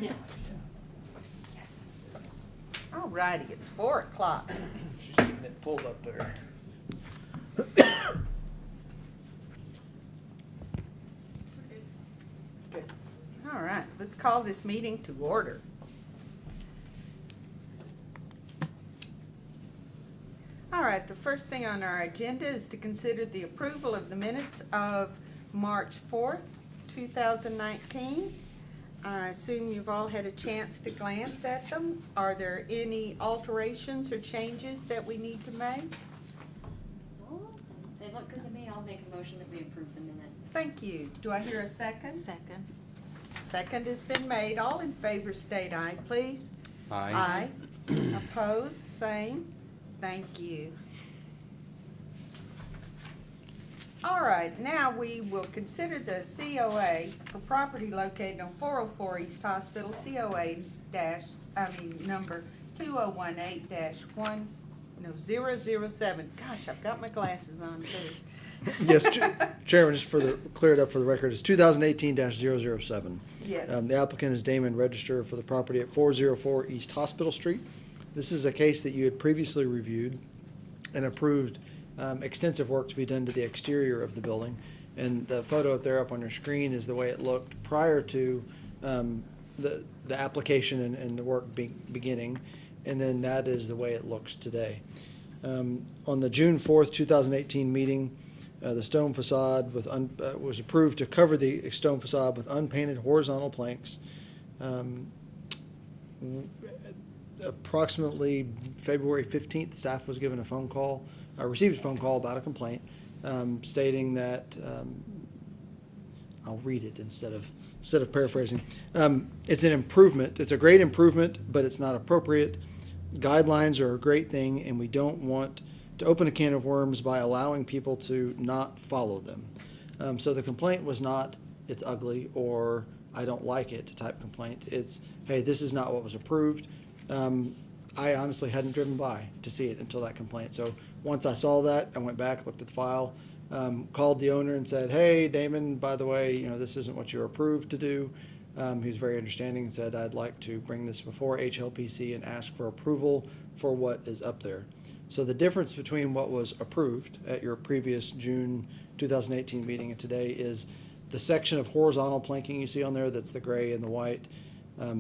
Yeah. Yes. All righty, it's 4 o'clock. She's getting it pulled up there. Good. All right, let's call this meeting to order. All right, the first thing on our agenda is to consider the approval of the minutes of March 4th, 2019. I assume you've all had a chance to glance at them. Are there any alterations or changes that we need to make? Well, they look good to me. I'll make a motion that we approve the minutes. Thank you. Do I hear a second? Second. Second has been made. All in favor state aye, please. Aye. Opposed, same. Thank you. All right, now we will consider the COA for property located on 404 East Hospital, number 2018-007. Gosh, I've got my glasses on too. Yes, Chairman, just clear it up for the record, it's 2018-007. Yes. The applicant is Damon Register for the property at 404 East Hospital Street. This is a case that you had previously reviewed and approved extensive work to be done to the exterior of the building. And the photo up there up on your screen is the way it looked prior to the application and the work beginning. And then that is the way it looks today. On the June 4th, 2018 meeting, the stone facade was approved to cover the stone facade with unpainted horizontal planks. Approximately February 15th, staff was given a phone call, received a phone call about a complaint stating that, I'll read it instead of paraphrasing. It's an improvement. It's a great improvement, but it's not appropriate. Guidelines are a great thing, and we don't want to open a can of worms by allowing people to not follow them. So the complaint was not, it's ugly, or I don't like it type complaint. It's, hey, this is not what was approved. I honestly hadn't driven by to see it until that complaint. So once I saw that, I went back, looked at the file, called the owner and said, hey, Damon, by the way, this isn't what you're approved to do. He was very understanding and said, I'd like to bring this before Hlpc and ask for approval for what is up there. So the difference between what was approved at your previous June 2018 meeting and today is the section of horizontal planking you see on there, that's the gray and the white. I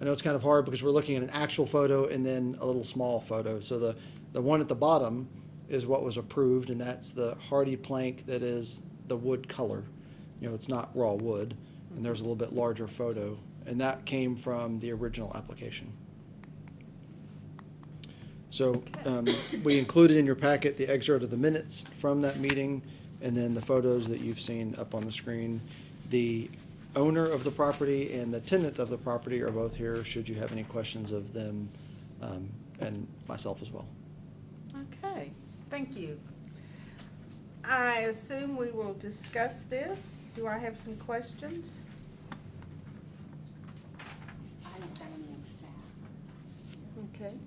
know it's kind of hard because we're looking at an actual photo and then a little small photo. So the one at the bottom is what was approved, and that's the hardy plank that is the wood color. It's not raw wood, and there's a little bit larger photo, and that came from the original application. So we included in your packet the excerpt of the minutes from that meeting, and then the photos that you've seen up on the screen. The owner of the property and the tenant of the property are both here should you have any questions of them, and myself as well. Okay, thank you. I assume we will discuss this. Do I have some questions? I don't have any on staff. Okay.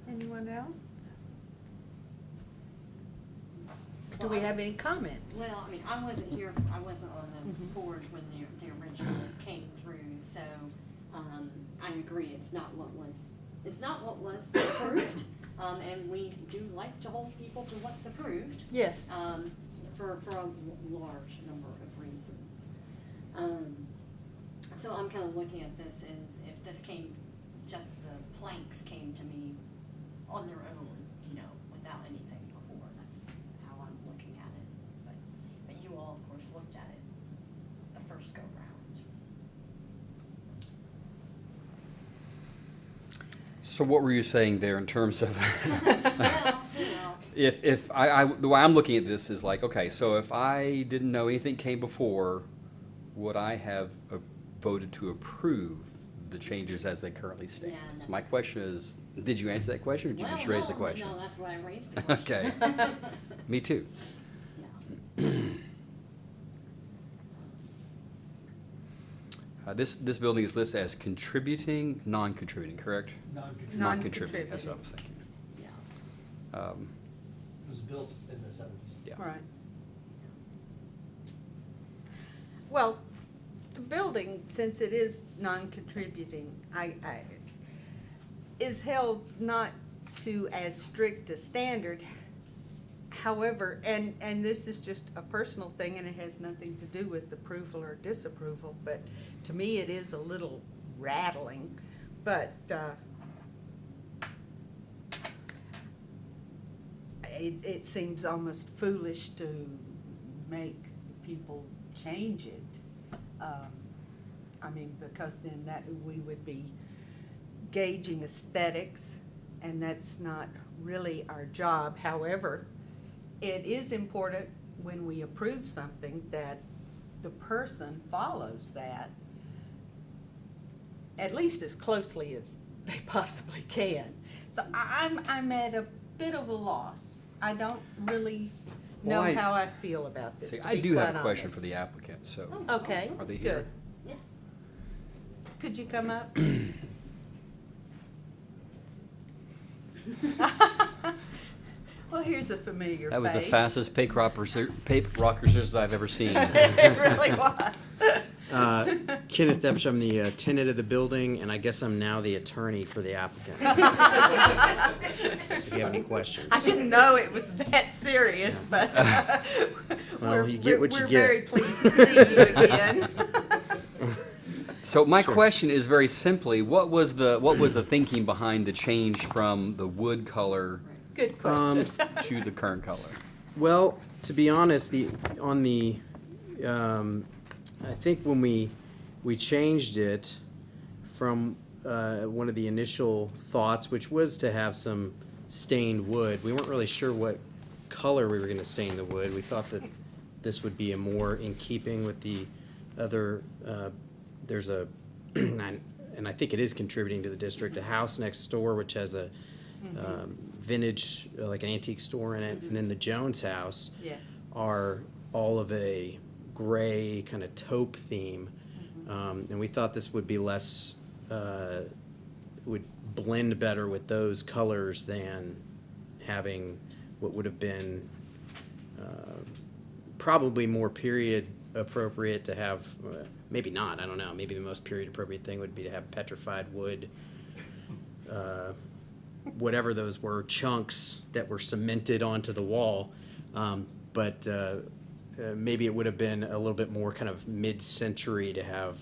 Anyone else? Do we have any comments? Well, I mean, I wasn't here, I wasn't on the board when the original came through, so, I agree, it's not what was approved. And we do like to hold people to what's approved. Yes. For a large number of reasons. So I'm kind of looking at this as if this just the planks came to me on their own, without anything before. That's how I'm looking at it. But you all, of course, looked at it the first go round. So what were you saying there in terms of, Well, if I the way I'm looking at this is like, okay, so if I didn't know anything came before, would I have voted to approve the changes as they currently stand? Yeah, So my question is, did you answer that question, or did you just raise the question? No, that's why I raised the question. Okay. Me too. Yeah. This building is listed as contributing, non-contributing, correct? Non-contributing. Non-contributing, that's what I was thinking. Yeah. It was built in the 70s. Yeah. Right. Well, to building, since it is non-contributing, is held not to as strict a standard. However, and this is just a personal thing, and it has nothing to do with approval or disapproval, but to me it is a little rattling. But it seems almost foolish to make people change it. I mean, because then that we would be gauging aesthetics, and that's not really our job. However, it is important when we approve something that the person follows that at least as closely as they possibly can. So I'm at a bit of a loss. I don't really know Well, how I feel about this. See, to I be do have quite a question honest. for the applicant, so. Okay, Are they here? good. Yes. Could you come up? Well, here's a familiar face. That was the fastest paper rocker scissors I've ever seen. It really was. Kenneth Epsch, I'm the tenant of the building, and I guess I'm now the attorney for the applicant. So if you have any questions. I didn't know it was that serious, but Well, you get what you we're get. very pleased to see you again. So my Sure. question is very simply, what was the thinking behind the change from the wood color Good question. to the current color? Well, to be honest, I think when we changed it from one of the initial thoughts, which was to have some stained wood, we weren't really sure what color we were going to stain the wood. We thought that this would be a more in keeping with the other. There's a, and I think it is contributing to the district, a house next door which has a vintage, like an antique store in it, and then the Jones house Yes. are all of a gray kind of taupe theme, and we thought this would be less, would blend better with those colors than having what would have been probably more period appropriate to have, maybe not, I don't know, maybe the most period appropriate thing would be to have petrified wood, whatever those were, chunks that were cemented onto the wall, but maybe it would have been a little bit more kind of mid-century to have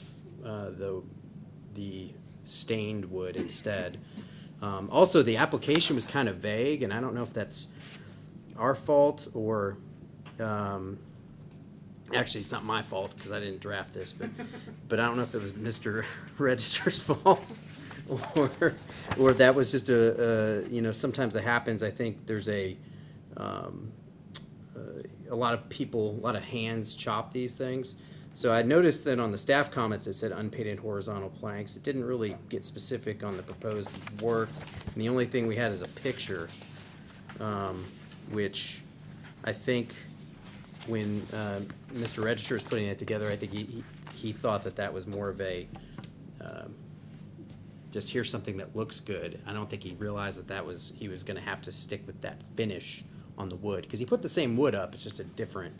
the stained wood instead. Also, the application was kind of vague, and I don't know if that's our fault or actually it's not my fault because I didn't draft this, but I don't know if it was Mr. Register's fault or that was just sometimes it happens. I think there's a lot of people, a lot of hands chop these things. So I noticed that on the staff comments it said unpainted horizontal planks. It didn't really get specific on the proposed work. And the only thing we had is a picture, which I think when Mr. Register is putting it together, I think he thought that was more of a just here's something that looks good. I don't think he realized that he was going to have to stick with that finish on the wood, because he put the same wood up, it's just a different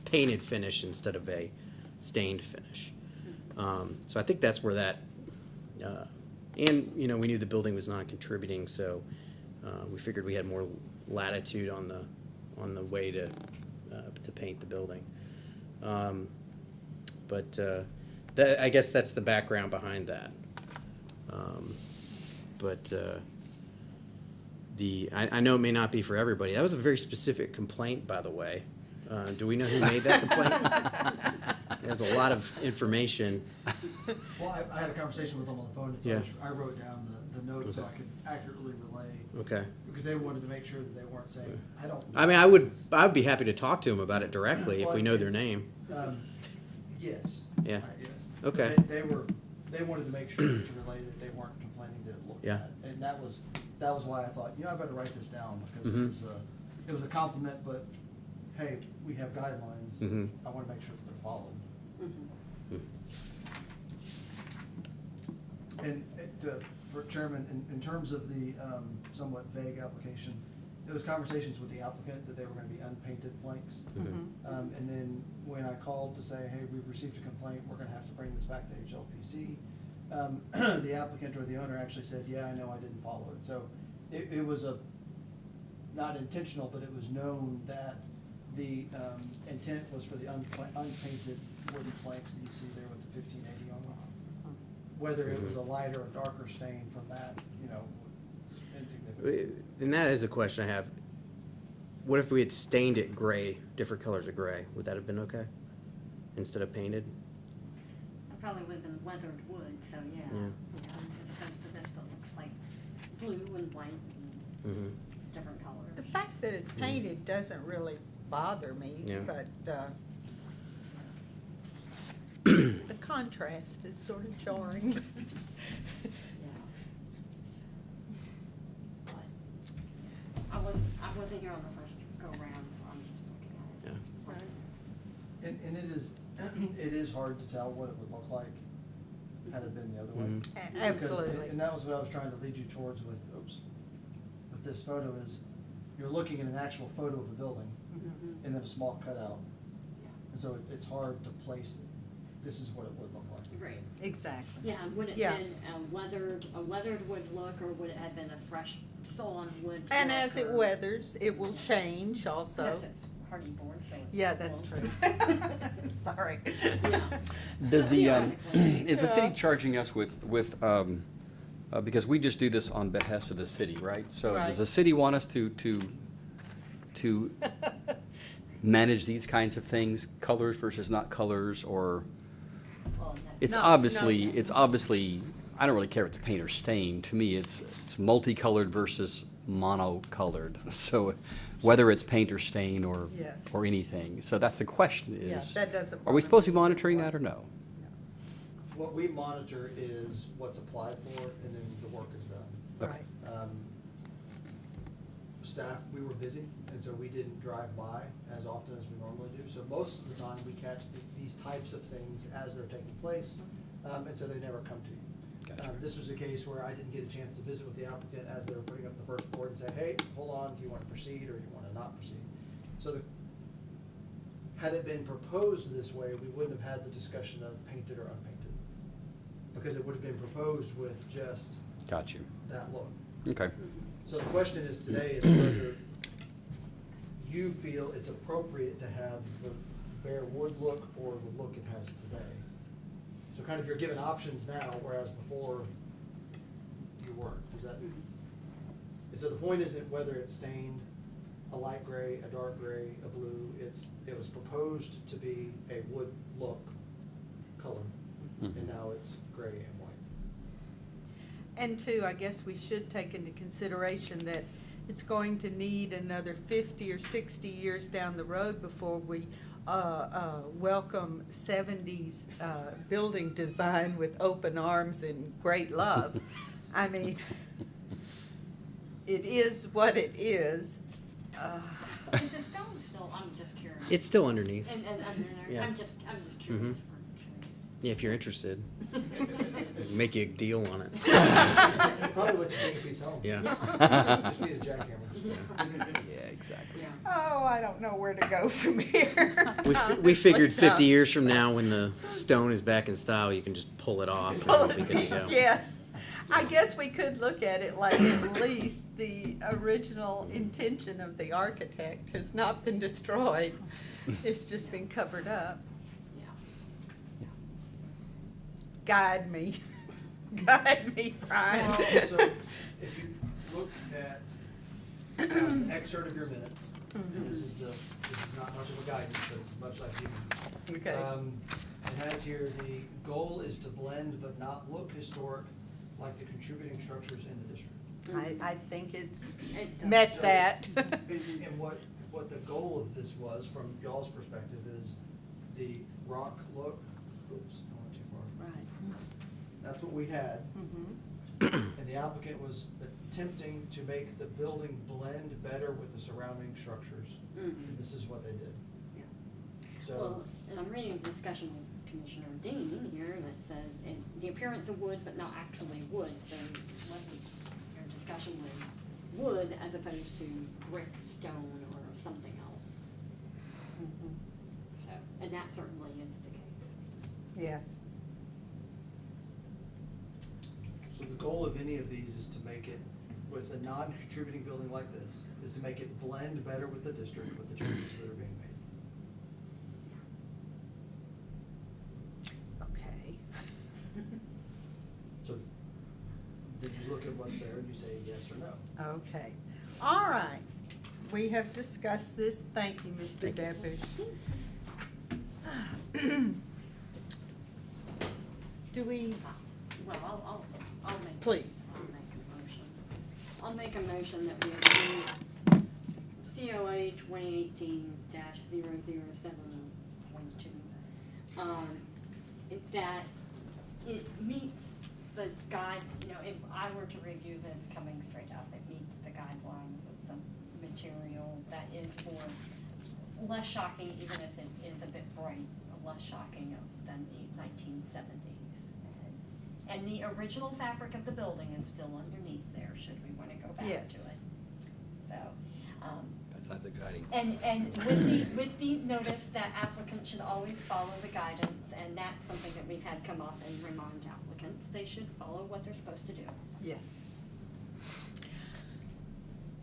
painted finish instead of a stained finish. So I think that's where that, and we knew the building was non-contributing, so we figured we had more latitude on the way to paint the building. I guess that's the background behind that. I know it may not be for everybody. That was a very specific complaint, by the way. Do we know who made that complaint? There's a lot of information. Well, I had a conversation with them on the phone, and so Yeah. I wrote down the notes so I could accurately relay, Okay. because they wanted to make sure that they weren't saying, I don't. I mean, I would be happy to talk to them about it directly if we know their name. Yes. Yeah. Yes. Okay. They wanted to make sure to relay that they weren't complaining that it looked Yeah. bad. And that was why I thought, I better write this down, because Mhm. it was a compliment, but hey, we have guidelines. Mhm. I want to make sure that they're followed. And for Chairman, in terms of the somewhat vague application, it was conversations with the applicant that they were gonna be unpainted planks. Mhm. And then when I called to say, hey, we've received a complaint, we're gonna have to bring this back to Hlpc, the applicant or the owner actually said, yeah, I know, I didn't follow it. So it was not intentional, but it was known that the intent was for the unpainted wooden planks that you see there with the 1580 on them. Whether it was a lighter or darker stain from that, insignificant. And that is a question I have. What if we had stained it gray, different colors of gray? Would that have been okay? Instead of painted? It probably would have been weathered wood, so yeah. Yeah. As opposed to this that looks like blue and white and Mm-hmm. different colors. The fact that it's painted doesn't really bother me, Yeah. but the contrast is sort of jarring. Yeah. But I wasn't here on the first go-round, so I'm just looking at it. Yeah. And it is hard to tell what it would look like had it been the other way. Mhm. Because- Absolutely. And that was what I was trying to lead you towards with this photo is, you're looking at an actual photo of a building Mhm. and then a small cutout. Yeah. And so it's hard to place, this is what it would look like. Great. Exactly. Yeah, and would it Yeah. been a weathered wood look, or would it have been a fresh, still-on wood look? And as it or- weathers, it will change also. Except it's hardy board, so. Yeah, that's true. Sorry. Yeah. Does the, Theoretically. is the city Yeah. charging us with, because we just do this on behest of the city, right? So Right. does the city want us to manage these kinds of things, colors versus not colors, or? Well, that's- It's No, obviously, I don't really care if it's paint or stain. To me, it's multicolored versus monocolored. So whether it's paint or stain or, Yes. or anything. So that's the question Yeah, is, that doesn't are we bother supposed to be me. monitoring that or no? What we monitor is what's applied for and then the work is done. Right. Staff, we were busy, and so we didn't drive by as often as we normally do. So most of the time, we catch these types of things as they're taking place, and so they never come to you. Gotcha. This was a case where I didn't get a chance to visit with the applicant as they were putting up the first board and say, hey, hold on, do you want to proceed or do you want to not proceed? So had it been proposed this way, we wouldn't have had the discussion of painted or unpainted, because it would have been proposed with just Got you. that look. Okay. So the question is today is whether you feel it's appropriate to have the bare wood look or the look it has today. So kind of you're given options now, whereas before you weren't. Is that? And so the point isn't whether it's stained a light gray, a dark gray, a blue. It was proposed to be a wood look color, and now it's gray and white. And two, I guess we should take into consideration that it's going to need another 50 or 60 years down the road before we welcome 70s building design with open arms and great love. I mean, it is what it is. Is the stone still, I'm just curious. It's still underneath. And under there, Yeah. I'm just curious Mhm. for Yeah, if you're interested, make you a deal on it. Probably what you think if we sell them. Yeah. Just need a jackhammer. Yeah, exactly. Yeah. Oh, I don't know where to go from here. We figured 50 Yeah. years from now, when the stone is back in style, you can just pull it off and it'll be good to go. Yes. I guess we could look at it like at least the original intention of the architect has not been destroyed. It's just been covered up. Yeah. Guide me. Guide me, Brian. Well, so if you look at an excerpt of your minutes, and this is not much of a guidance, but it's much like you. Okay. It has here, the goal is to blend but not look historic like the contributing structures in the district. I think it's It does. met So- that. And what the goal of this was, from y'all's perspective, is the rock look, oops, I went too far. Right. That's what we had. Mhm. And the applicant was attempting to make the building blend better with the surrounding structures. Mhm. And this is what they did. Yeah. So, Well, and I'm reading a discussion with Commissioner Dean here that says, the appearance of wood, but not actually wood, so what your discussion was wood as opposed to brick, stone, or something else. So, and that certainly is the case. Yes. So the goal of any of these is to make it, with a non-contributing building like this, is to make it blend better with the district, with the changes that are being made. Okay. So then you look at what's there and you say yes or no. Okay. All right. We have discussed this. Thank you, Mr. Devish. Do we, Well, I'll make. Please. I'll make a motion that we approve COA 2018-007.2. That it meets the guide, if I were to review this coming straight up, it meets the guidelines of some material that is for less shocking, even if it is a bit bright, less shocking than the 1970s. And the original fabric of the building is still underneath there, should we want to go back Yes. to it. So, That sounds exciting. and with the notice that applicants should always follow the guidance, and that's something that we've had come up and remind applicants, they should follow what they're supposed to do. yes.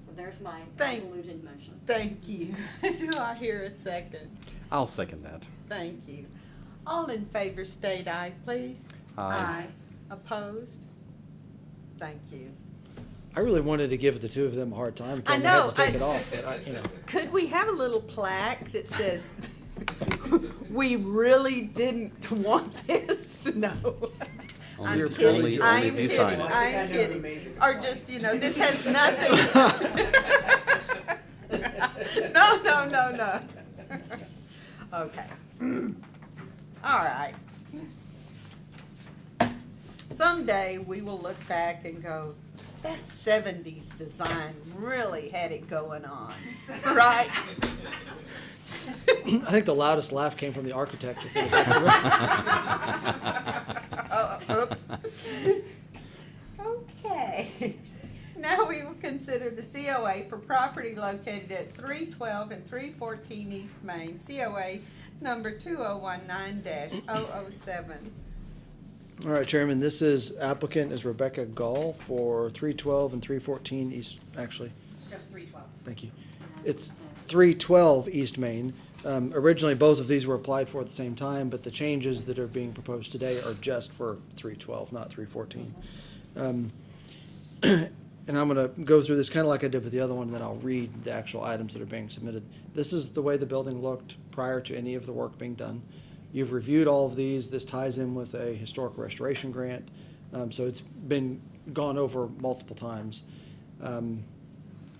So there's my Thank- convoluted motion. Thank you. Do I hear a second? I'll second that. Thank you. All in favor state aye, please. Aye. Opposed? Thank you. I really wanted to give the two of them a hard time, tell I them they had know, to take I- it off, but Could we have a little plaque that says, we really didn't want this? No. I'm Only- kidding. only I'm if you kidding. sign it. I'm kidding. Or just, this has nothing. No. Okay. All right. Someday we will look back and go, that 70s design really had it going on, right? I think the loudest laugh came from the architect. That said Oh, oops. Okay. Now we will consider the COA for property located at 312 and 314 East Main, COA number 2019-007. All right, Chairman, this is applicant is Rebecca Gall for 312 and 314 East, actually, It's just 312. thank you. It's 312 East Main. Originally, both of these were applied for at the same time, but the changes that are being proposed today are just for 312, not 314. And I'm going to go through this kind of like I did with the other one, and then I'll read the actual items that are being submitted. This is the way the building looked prior to any of the work being done. You've reviewed all of these. This ties in with a historic restoration grant, so it's been gone over multiple times.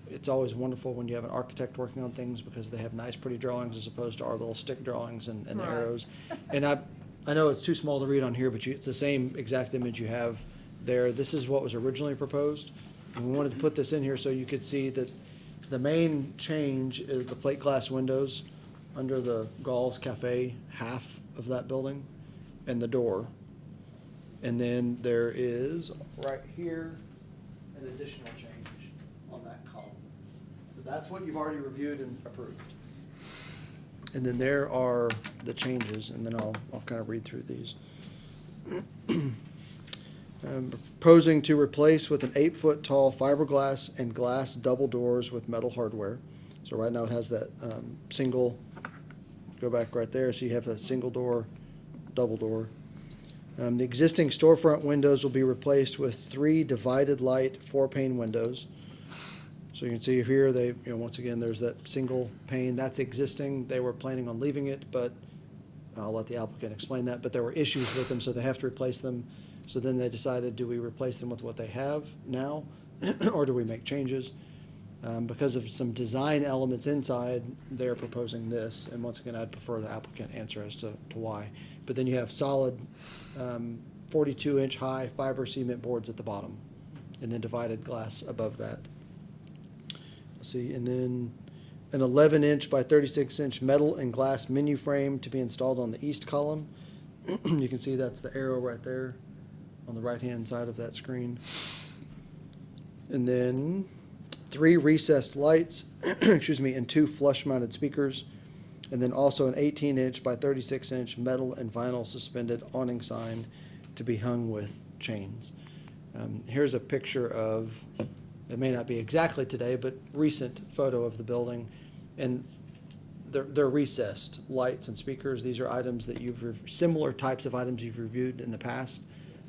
It's always wonderful when you have an architect working on things because they have nice, pretty drawings as opposed to our little stick drawings and the Right. arrows. And I know it's too small to read on here, but it's the same exact image you have there. This is what was originally proposed. And we wanted to put this in here so you could see that the main change is the plate glass windows under the Gall's Cafe, half of that building, and the door. And then there is, right here, an additional change on that column. So that's what you've already reviewed and approved. And then there are the changes, and then I'll kind of read through these. Proposing to replace with an 8-foot tall fiberglass and glass double doors with metal hardware. So right now it has that single, go back right there, so you have a single door, double door. The existing storefront windows will be replaced with 3 divided light 4-pane windows. So you can see here, they, once again, there's that single pane, that's existing. They were planning on leaving it, but I'll let the applicant explain that, but there were issues with them, so they have to replace them. So then they decided, do we replace them with what they have now, or do we make changes? Because of some design elements inside, they're proposing this, and once again, I'd prefer the applicant answer as to why. But then you have solid 42-inch high fiber cement boards at the bottom, and then divided glass above that. Let's see, and then an 11-inch by 36-inch metal and glass menu frame to be installed on the east column. You can see that's the arrow right there on the right-hand side of that screen. And then 3 recessed lights, excuse me, and 2 flush-mounted speakers, and then also an 18-inch by 36-inch metal and vinyl suspended awning sign to be hung with chains. Here's a picture of, it may not be exactly today, but recent photo of the building, and they're recessed lights and speakers. These are items that similar types of items you've reviewed in the past.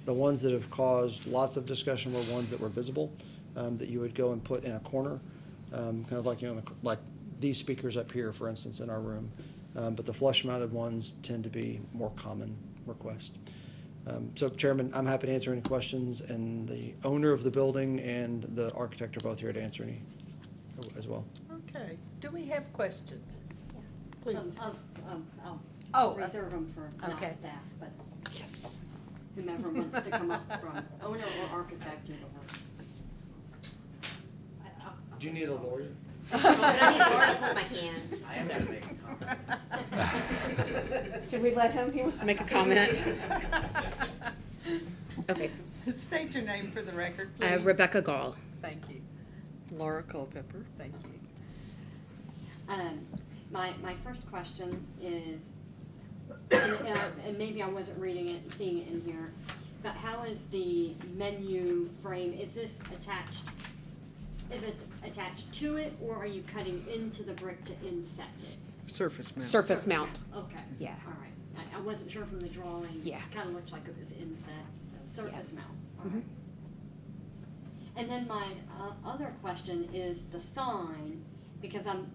The ones that have caused lots of discussion were ones that were visible, that you would go and put in a corner, kind of like, like these speakers up here, for instance, in our room. But the flush-mounted ones tend to be more common request. So, Chairman, I'm happy to answer any questions, and the owner of the building and the architect are both here to answer any as well. Okay, do we have questions? Please. I'll reserve them for Okay. not staff, but Yes. whomever wants to come up from owner or architect, either one. Do you need a lawyer? But I need Laura to hold my hands. I am gonna make a comment. Should we let him? He wants to make a comment. Okay. State your name for the record, please. Rebecca Gall. Thank you. Laura Culpepper. Thank you. My first question is, and maybe I wasn't reading it and seeing it in here, but how is the menu frame, is this attached, is it attached to it, or are you cutting into the brick to inset it? Surface mount. Surface mount. Okay. Yeah. All right. I wasn't sure from the drawing. Yeah. Kind of looked like it was inset, so surface mount. All Mhm. right. And then my other question is the sign, because I'm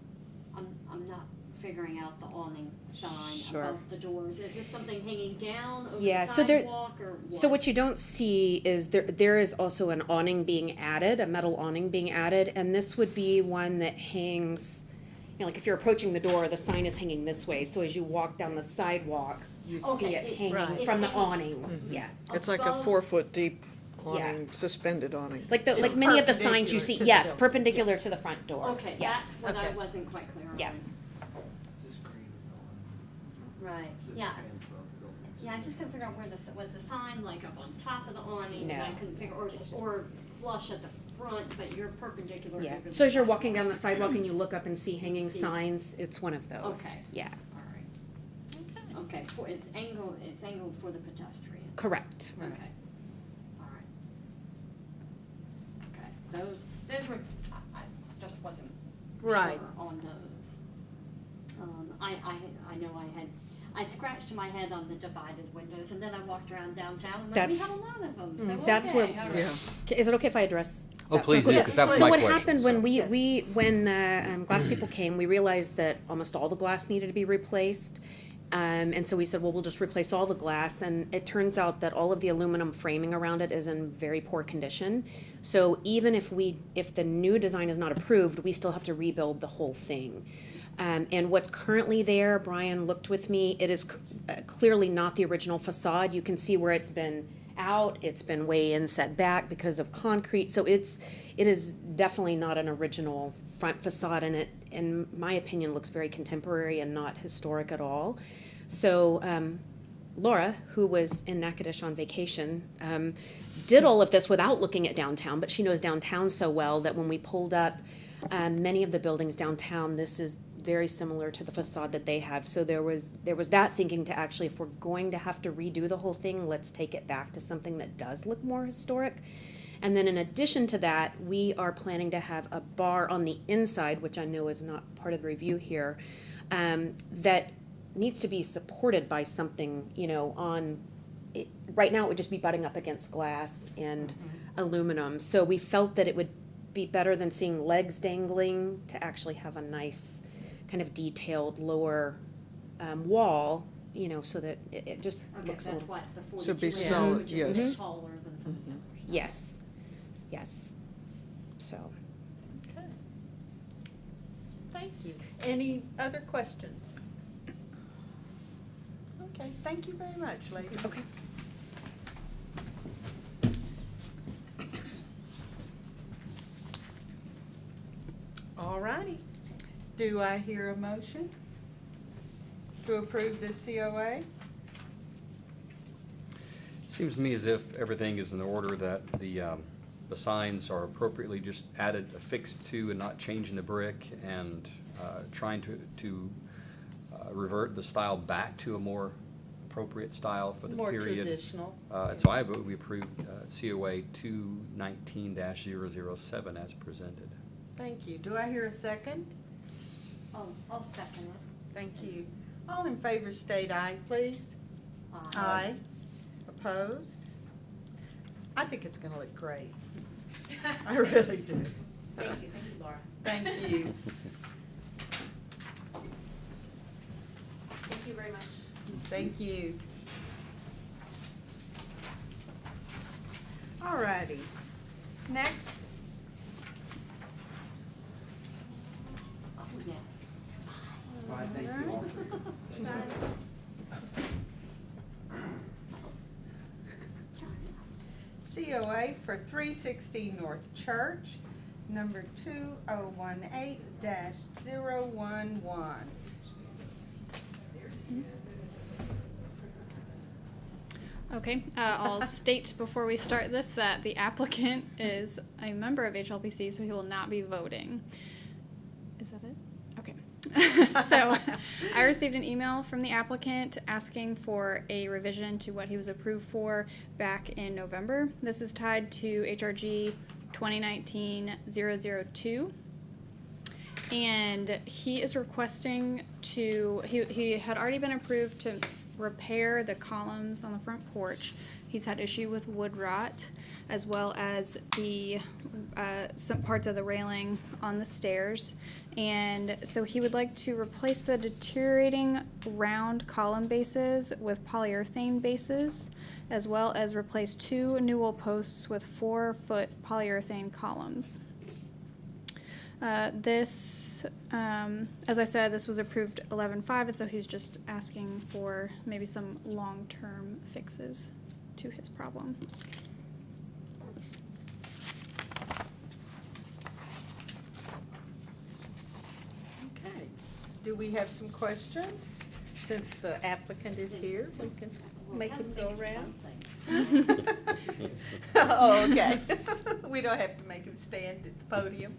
not figuring out the awning sign Sure. above the doors. Is this something hanging down over Yeah, the so there- sidewalk or what? So what you don't see is there is also an awning being added, a metal awning being added, and this would be one that hangs, like if you're approaching the door, the sign is hanging this way, so as you walk down the sidewalk, you Okay, see it it- hanging right. from the It's awning, yeah. It's like a Above- 4-foot deep Yeah. awning, suspended awning. Like It's many of the signs you perpendicular see, to the yes, building. perpendicular to the front door. Okay, Yes. that's what I Okay. wasn't quite clear on. Yeah. This green is the one Right, that yeah. spans both buildings. Yeah, I just couldn't figure out where was the sign like up on top of the awning, and No. I couldn't figure, or flush at the front, but you're perpendicular Yeah, over the so as you're sidewalk. walking down the sidewalk and you look up and see hanging See. signs, it's one of those. Okay. Yeah, All right. Okay, it's angled for the pedestrians. correct. Okay. All right. Okay, those were, I just wasn't Right. sure on those. I know I'd scratched my head on the divided windows, and then I walked around downtown, and we have a That's- lot of them, so That's where, okay, all right. Yeah. is it okay if I address? Oh, that? please do, Okay. 'cause that was So my what question, happened when so. when the glass people came, we realized that almost all the glass needed to be replaced. And so we said, well, we'll just replace all the glass, and it turns out that all of the aluminum framing around it is in very poor condition. So even if the new design is not approved, we still have to rebuild the whole thing. And what's currently there, Brian looked with me, it is clearly not the original facade. You can see where it's been out, it's been way in set back because of concrete. So it is definitely not an original front facade, and it, in my opinion, looks very contemporary and not historic at all. So Laura, who was in Natchitoches on vacation, did all of this without looking at downtown, but she knows downtown so well that when we pulled up many of the buildings downtown, this is very similar to the facade that they have. So there was that thinking to actually, if we're going to have to redo the whole thing, let's take it back to something that does look more historic. And then in addition to that, we are planning to have a bar on the inside, which I know is not part of the review here, that needs to be supported by something, right now it would just be butting up against glass and aluminum. So we felt that it would be better than seeing legs dangling to actually have a nice kind of detailed lower wall, so that it just Okay, looks a that's little. why it's the So be 42 inches, solid, which is yes. a bit taller than some of the others. Yes, yes. So, Okay. Thank you. Any other questions? Okay, thank you very much, ladies. okay. All righty. Do I hear a motion to approve this COA? Seems to me as if everything is in order, that the the signs are appropriately just added, affixed to, and not changing the brick, and trying to revert the style back to a more appropriate style for the More period. traditional. And so I vote we approve COA 219-007 as presented. Thank you. Do I hear a second? I'll second it. Thank you. All in favor state aye, please. Aye. Opposed? I think it's gonna look great. I really do. Thank you, Laura. Thank you. Thank you very much. Thank you. All righty. Next, Oh, yes. Why, thank you all. COA for 360 North Church, number 2018-011. Okay, I'll state before we start this that the applicant is a member of HLPC, so he will not be voting. Is that it? Okay. So I received an email from the applicant asking for a revision to what he was approved for back in November. This is tied to HRG 2019-002. And he is requesting he had already been approved to repair the columns on the front porch. He's had issue with wood rot, as well as some parts of the railing on the stairs. And so he would like to replace the deteriorating round column bases with polyurethane bases, as well as replace 2 newel posts with 4-foot polyurethane columns. As I said, this was approved 11/5, and so he's just asking for maybe some long-term fixes to his problem. Okay. Do we have some questions? Since the applicant is here, we can make him go around. Oh, okay. We don't have to make him stand at the podium.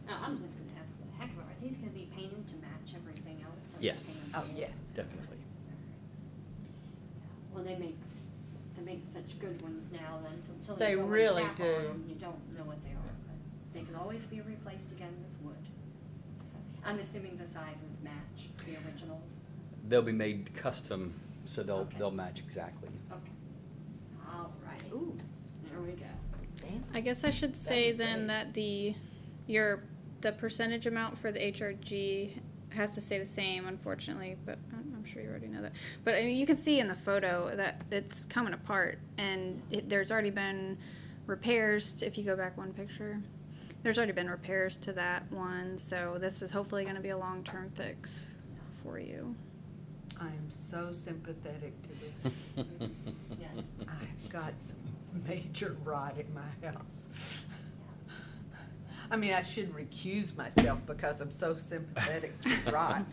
Now, I'm just gonna ask for the heck of it, are these gonna be painted to match everything else? Or Yes. Oh, yes. Definitely. Well, they make such good ones now, then, until They you go and really tap on do. them, you don't know what they are, but they can always be replaced again with wood. So, I'm assuming the sizes match the originals. They'll be made custom, so Okay. they'll match exactly. Okay. All right. Ooh. There we go. I guess I should say be then great. that the percentage amount for the HRG has to stay the same, unfortunately, but I'm sure you already know that. But I mean, you can see in the photo that it's coming apart, and there's already been repairs. If you go back one picture, there's already been repairs to that one, so this is hopefully going to be a long-term fix for you. I am so sympathetic to this. Yes. I've got some major rot in my house. I mean, I shouldn't recuse myself because I'm so sympathetic to rot.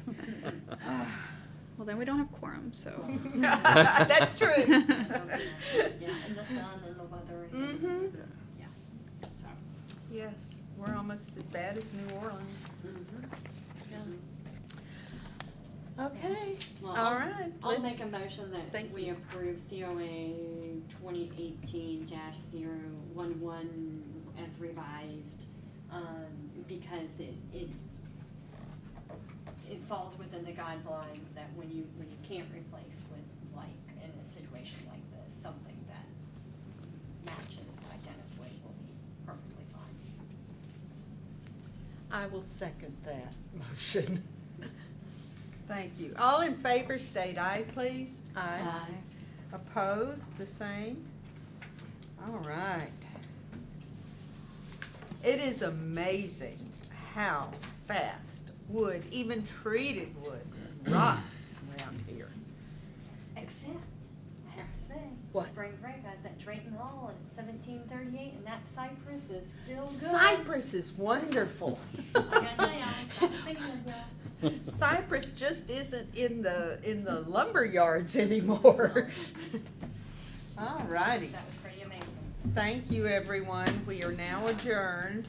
Well, then we don't have quorum, so. That's true. Yeah, and the sun and the weather. And, Mhm. Yeah. So. Yes, we're almost as bad as New Orleans. Okay, Well, all right. I'll make let's- a motion that Thank we you. approve COA 2018-011 as revised, because it falls within the guidelines that when you can't replace with, like, in a situation like this, something that matches identically will be perfectly fine. I will second that motion. Thank you. All in favor state aye, please. Aye. Opposed, the same? All right. It is amazing how fast wood, even treated wood, rots around here. Except, I have to say, What? spring break, I was at Drayton Hall in 1738, and that cypress is still good. Cypress is wonderful. I gotta tell you, I was thinking of that. Cypress just isn't in the lumber yards anymore. All righty. That was pretty amazing. Thank you, everyone. We are now adjourned.